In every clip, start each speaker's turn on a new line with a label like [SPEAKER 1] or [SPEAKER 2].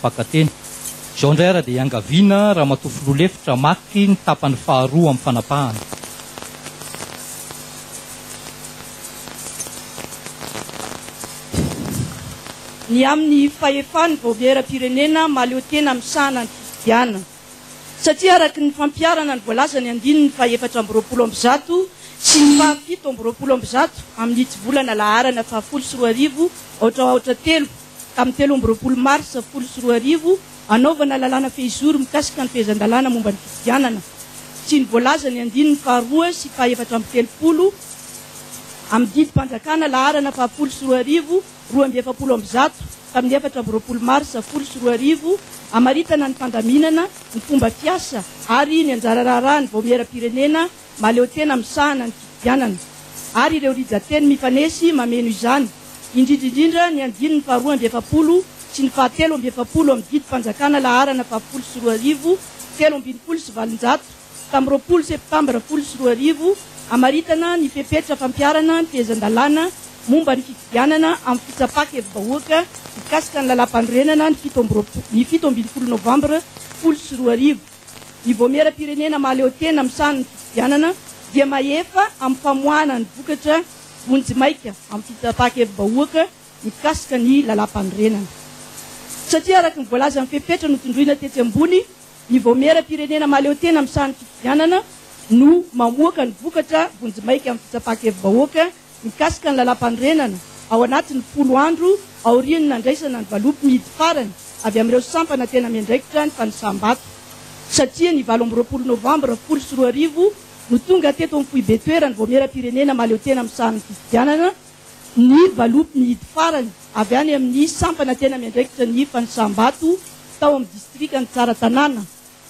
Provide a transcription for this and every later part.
[SPEAKER 1] pakateny izao indray raha dia iangaviana raha matofolo lefitra maky ny tapany faharoa amin'ny fanapahana.
[SPEAKER 2] Ny amin'ny fahefany vaomeram-pirenena mahaleo tena misahana ny fifidianana satria araky ny fampiarana ny voalaza ny andininy faha-efatra amby roapolo amby zato sy ny fahafito amby roapolo amby zato amin'ny tsivolana laharana fahafolo sy roa arivo aotra telo tamin'ny telo amby roapolo marsa folo sy roa arivo anaovana lalàna fehizoro mikasika ny fehezan-dalàna momba ny fifidianana sy ny voalaza ny andininy faharoa sy faha-efatra amby telopolo amin'ny didim-panjakana laharana fahafolo sy roa arivo roa amby efapolo amby zato tamin'ny efatra amby roapolo marsa folo sy roa arivo amaritana ny fandaminana ny fomba fiasa ary ny anjara raharaha ny vaomeram-pirenena mahaleo tena misahana ny fifidianana ary ireo rijateny mifanesy mameno izany indrindrindrindra ny andininy faharoa amby efapolo sy ny fahatelo amby efapolo amin'ny didim-panjakana laharana fahafolo sy roa arivo telo ambinifolo sy valonjato tamin'ny roapolo septambra folo sy roa arivo amaritana ny fepetra fampiarana ny fehezan-dalàna momba ny fifidianana amin'ny fitsapaka evi-bahoaka mikasika ny lalam-panorenana ny fito ambinifolo novambra folo sy roa arivo. Ny vaomeram-pirenena mahaleo tena misahana ny fifidianana dia mahefa amin'ny famoahana ny vokatra vonjimaika amin'ny fitsapaka evi-bahoaka mikasika ny lalam-panorenana satria araky ny voalaza amin'ny fepetra notondroina tetsy ambony ny vaomeram-pirenena mahaleo tena misahana ny fifidianana no mamoaka ny vokatra vonjimaika amin'ny fitsapaka evi-bahoaka mikasika ny lalam-panorenana ao anatin'ny 10 andro aoriany nandraisana ny valopy mihidy farany avy amin'ireo sampana tena miandraikitra ny fanisam-bato satria ny 20 novambra folo sy roa arivo no tonga teto amin'ny foibe toerany vaomeram-pirenena mahaleo tena misahana ny fifidianana ny valopy mihidy farany avy any amin'ny sampana tena miandraikitra ny fanisam-bato tao amin'ny distrika ny tsara tanàna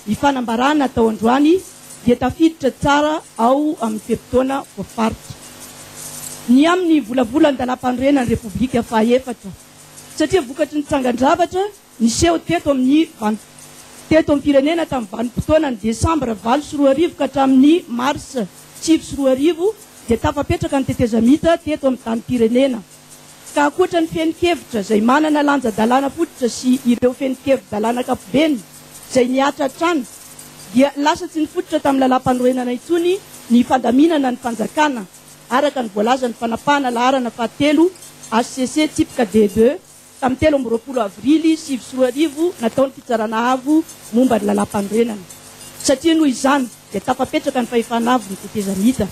[SPEAKER 2] ny fanambarana tao androany dia tafiditra tsara ao amin'ny fepitaona voafaritra. Ny amin'ny volavolany dalam-panorenany repoblika faha-efatra satria vokatry ny tsangan-javatra niseho teto amin'ny pirenena tamin'ny vanim-potoana ny desambra 8 sy roa arivo ka hatramin'ny marsa 9 sy roa arivo dia tafapetraka ny tetezamita teto amin'ny tany-pirenena ka ankoatra ny fenikevitra izay manana lanja-dalàna fototra sy ireo fenikevy-dalàna kapobeny izay niatra trano dia lasa tsy nifototra tamin'ny lalam-panorenana intsony ny fandaminana ny fanjakana araka ny voalaza ny fanapahana laharana fahatelo ACC tsipika D2 tamin'ny 3 amby roapolo avrily 9 sy roa arivo natao ny fitsarana avo momba ny lalam-panorenana satria noho izany dia tafapetraka ny fahefanavo ny tetezamita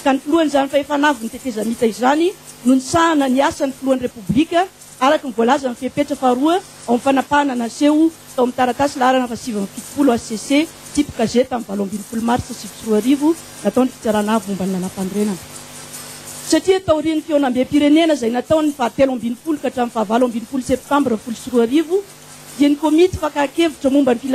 [SPEAKER 2] ka ny filohan'izany fahefanavo ny tetezamita izany no nisahana ny asan'ny filohan'ny repoblika araka ny voalaza ny fepetra faharoa ao amin'ny fanapahana naseho tao amin'ny taratasy laharana fa 7 ACC tsipika Z tamin'ny 20 marsa 9 sy roa arivo natao ny fitsarana avo momba ny lalam-panorenana satria taorian'ny feonam-be-pirenena izay nataony fahatelo ambinifolo ka hatramin'ny fahavalo ambinifolo septambra folo sy roa arivo dia ny komity fakahakevitra momba ny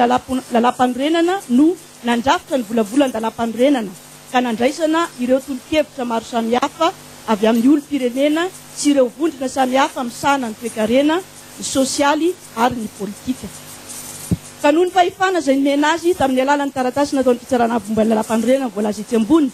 [SPEAKER 2] lalam-panorenana no nandrafitra ny volavolany dalam-panorenana ka nandraisana ireo tolo-kevitra maro samihafa avy amin'ny olo-pirenena sy ireo vondrona samihafa misahana ny toe-karena ny sosialy ary ny politika ka noho ny fahefana izay nomena azy tamin'ny alalan'ny taratasy nataony fitsarana avo momba ny lalam-panorenana voalaza etsy ambony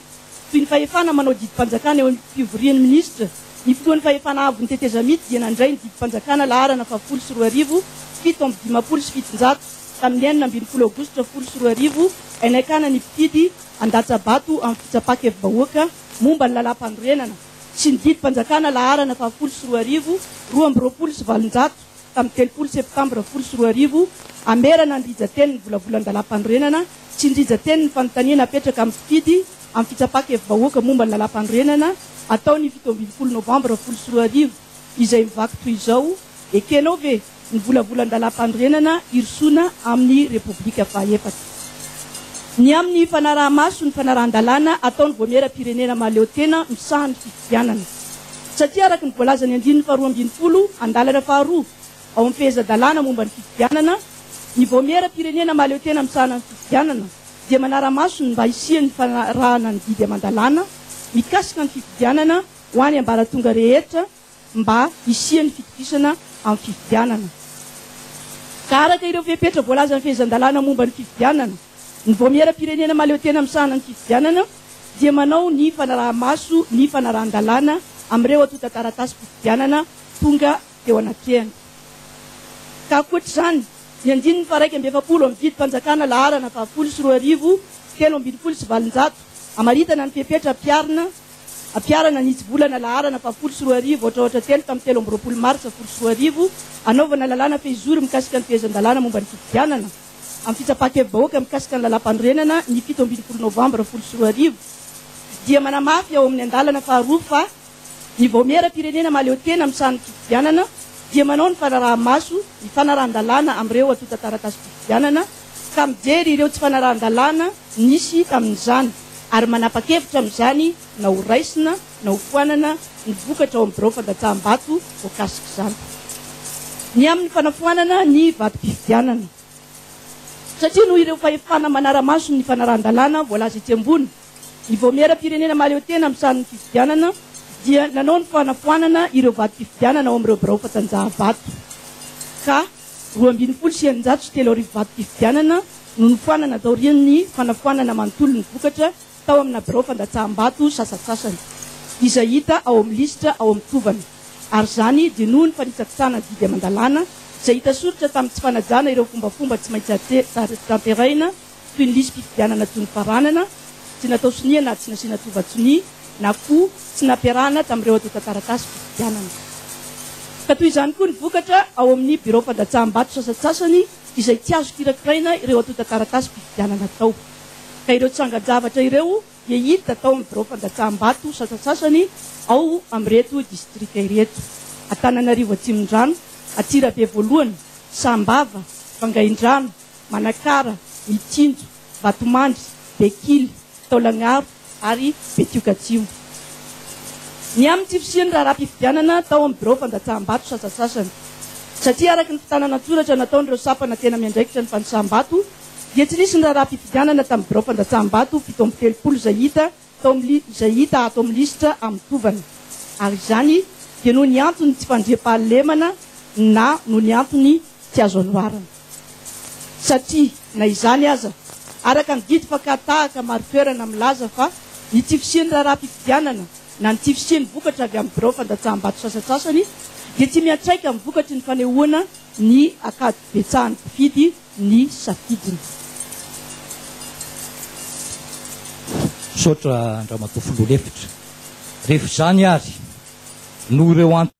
[SPEAKER 2] toy ny fahefana manao didim-panjakana eo amin'ny mpivorian'ny ministra ny filohan'ny fahefana avo ny tetezamity dia nandray ny didim-panjakana laharana fahafolo sy roa arivo 7 amby 5 sy 7 tamin'ny 9 ambinifolo aogositra folo sy roa arivo ainakana ny mpifidy andatsabato amin'ny fitsapaka evi-bahoaka momba ny lalam-panorenana sy ny didim-panjakana laharana fahafolo sy roa arivo 2 amby roapolo sy valonjato tamin'ny 3 septambra folo sy roa arivo amerana ny rijateny ny volavolan'ny dalam-panorenana sy ny rijateny ny fanontaniana apetraka amin'ny mpifidy amin'ny fitsapaka evi-bahoaka momba ny lalam-panorenana ataony 17 novambra folo sy roa arivo izay mivaky toy izao ekenao ve ny volavolan'ny dalam-panorenana irosona amin'ny repoblika faha-efatra. Ny amin'ny fanaraha-maso ny fanarahan-dalàna ataony vaomeram-pirenena mahaleo tena misahany fifidianana satria araka ny voalaza ny andininy faharoa ambinifolo andalana faharoa ao amin'ny fehezan-dalàna momba ny fifidianana ny vaomeram-pirenena mahaleo tena misahana ny fifidianana dia manara-maso mba hisiany fanarahana ny didy aman-dalàna mikasika ny fifidianana ho any ambaratonga rehetra mba hisiany fitokisana amin'ny fifidianana ka araka ireo fepetra voalaza ny fehezan-dalàna momba ny fifidianana ny vaomeram-pirenena mahaleo tena misahana ny fifidianana dia manao ny fanaraha-maso ny fanarahan-dalàna amin'ireo atota-taratasy fifidianana tonga teo anatrehany ka ankoatr'izany ny andininy fa raiky amby efapolo amin'ny vidy mpanjakana laharana fahapolo sy roa arivo telo ambinifolo sy valonjato amaritana ny fepetra apiarana nitsy volana laharana fahapolo sy roa arivo ohatraohatra telo tamin'ny telo amby roapolo maritsa folo sy roa arivo anaovana lalàna fehizory mikasika ny fehezan-dalàna momba ny fifidianana amin'ny fitsapakevy-bahoaka mikasika ny lalam-panorenana ny fito ambinifolo novambra folo sy roa arivo dia manamafy ao amin'ny andalana faharoa fa ny vaomera-pirenena mahaleotena amin'ny sany fifidianana dia manao ny fanaraha-maso ny fanarahan-dalàna amin'ireo atota taratasy fifidianana ka mijery ireo tsy fanarahan-dalàna nisy tamin'izany ary manapa-kevitra amin'izany na ho raisina na ho foanana ny vokatra ao amin'ny birao fandatsaham-bato voakasika izany ny amin'ny fanafoanana ny vatom-pifidianana satria noho ireo fahefana manara-maso ny fanarahan-dalàna voalaza etsy ambony ny vaomera-pirenena mahaleotena amin'ny sany fifidianana dia nanao ny fanafoanana ireo vatom-pifidianana ao amin'ireo birao fatanjahavato ka 2 sy 903 vatom-pifidianana no nifoanana tao rian'ny fanafoanana manontolo ny vokatra tao amina birao fandatsaham-bato sasasasany izay hita ao amin'ny lisitra ao amin'ny tovana ary zany dia noho ny fanitsakitsana didy aman-dalàna izay hita soritra tamin'ny tsy fanajana ireo fombafomba tsy maintsy tamperaina toy ny lisy mpifidianana toy ny faranana tsy natao soniana tsy nasiana tova-tsoni na koa tsy nampiarahana tamin'ireo atota taratasy fifidianana ka toy izany koa ny vokatra ao amin'ny birao fandatsaham-bato sasasasany izay tsy azo kirakiraina ireo atota taratasy fifidianana tao ka ireo tsangan-javatra ireo dia hita tao amin'ny birao fandatsaham-bato sasasasany ao amin'reto distrika ireto Antananarivo Atsimondrano Atsirabe voalohany Sambava Vangaindrano Manakara Mitsinjo Vatomandry Bekily Taolagnaro ary Betiokatsimo ny amin'ny tifisiany raharaham-pifidianana tao amin'ny birao fandatsaham-bato sasasasany satria araka ny fitanana tsoratra nataon'ireo sapana tena miandraikitra ny fandatsaham-bato dia tsy nisy ny raharaham-pifidianana tamin'ny birao fandatsaham-bato 7 izay hita ato amin'ny lisitra amin'ny tovana ary izany dia noho ny antony tsy fandriam-pahalemana na noho ny antony tsy azo anoarana satria na izany aza araka ny didy fakatahaka maro toerana milaza fa ny tifisiany raharaham-pifidianana na ny tifisiany vokatra avy amin'ny birao fandatsaham-bato sasasasany dia tsy miantraika amin'ny vokatry ny fanehoana ny akady betsahan'ny mpifidy ny safidiny
[SPEAKER 1] sotra andramatoa filolefitra rehefa izany ary no ireo